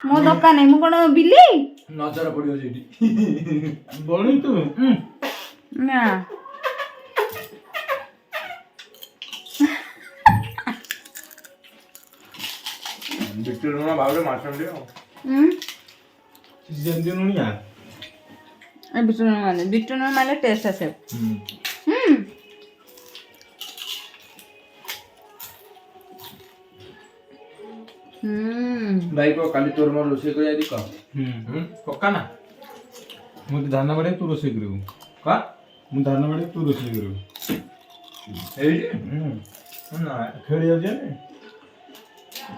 मो धक्का नहीं मु कोन बिल्ली नजर पड़ियो जेडी बोली तू ना बिट्टू ना बाबरे मारसन दियो जेंदी नुनिया ए बिट्टू न माले टेस्ट आसे भाई को काली तोर मोर रोसे को जाई क पक्का ना मु धान बड़े तू रोसे करू का मु धान बड़े तू रोसे करू एडी ना खेल जाऊ जे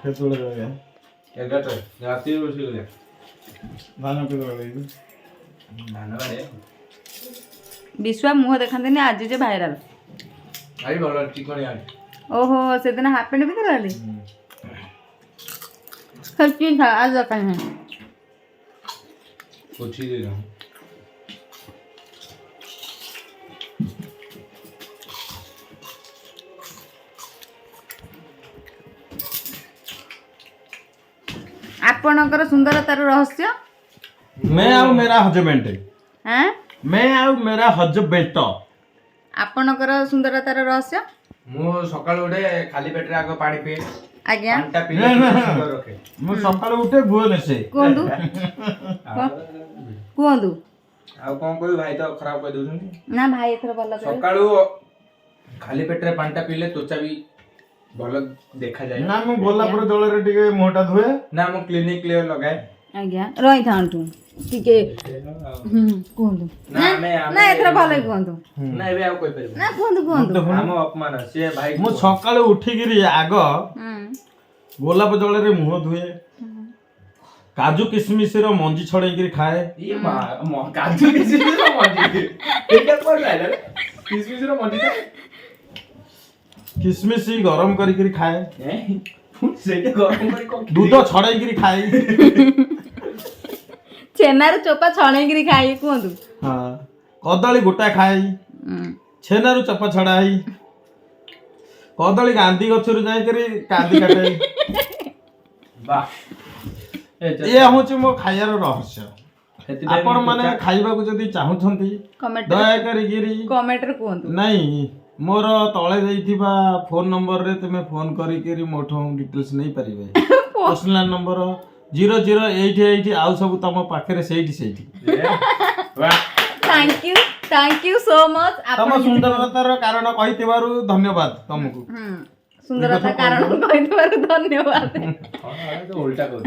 खेत तोड़ गया एगाटे राती रोसे को जा धान के तोड़ गई धान बाड़े विश्वा मुह देखते आज जे भाइराल आई भल चिकन यार ओहो से दिन हाफ पैंट भी रहली सच्ची था आज कहीं कोची दे रहा हूं आपणकर सुंदरतार रहस्य मैं आउ मेरा हजबेंड हैं मैं आउ मेरा हजबेंड आपणकर सुंदरतार रहस्य मु सकाळ उठे खाली पेटरे आगो पानी पिए आज्ञा पांटा पीले सुंदर रखे मु सकाळ उठे भुवन से कुहतु कुहतु आ कोन कोई भाई तो खराब कर दउछन ना भाई एथर भल करे सकाळू खाली पेटरे पांटा पीले त्वचा भी भल देखा जाए ना मु गोला पर जल रे टिके मोटा धुए ना मु क्लिनिक क्लियर लगाए आज्ञा रही थांतु टिके कुहतु ना मैं ना एथर भल कुहतु ना एबे आ कोई परबे ना कुहतु कुहतु हम अपमान से भाई मु सकाळ उठी गिरी आग गोलाप जल रे मुह धुए काजू किशमिश रो मंजी छड़े गिरी खाए ये मां काजू किशमिश रो मंजी एटा कोन लाइला किशमिश रो मंजी किशमिश ही गरम करी गिरी खाए हैं सेटे गरम करी को दूध छड़े गिरी खाए छेनार चोपा छणेगिरी खाई कुहतु हां कदली गोटा खाई छेनारू चपा छड़ाई कदली गांधी गछरु जाई करी कांदी काटे वाह ये होची मो खाइयार रहस्य आपण माने खाइबा को जदी चाहुछंती कमेंट दया करी गिरी कमेंट रे कुहतु नहीं मोर तळे देइथिबा फोन नंबर रे तुमे फोन करी करी मोठो डिटेल्स नहीं परिबे पर्सनल नंबर 0088 आउ सब तम पाखरे सेठी वाह थैंक यू सो मच तम सुंदरतार कारण कहिथिबारु धन्यवाद तुमको सुंदरता कारण कहिथिबारु धन्यवाद हां तो उल्टा कर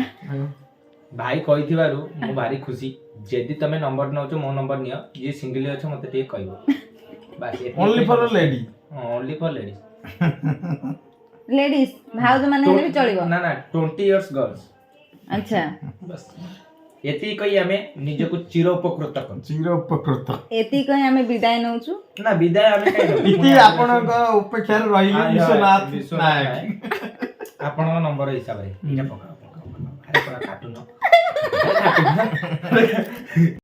भाई कहिथिबारु मो भारी खुशी जेदी तमे नंबर नउचो मो नंबर नियो जे सिंगल अछ मते टे कहबो बस only for lady only for ladies ladies भाउज माने हेले भी चलिबो ना ना 20 इयर्स गर्ल्स अच्छा बस एती कही हमें निज को चिर उपकृत कर चिर उपकृत एती कहि हमें विदाय नउचु ना विदाय हमें कहि इति आपनक उपेक्षा रहिली विश्वनाथ नायक आपन नंबर हिसाब रे इटा पका अरे पका काटू न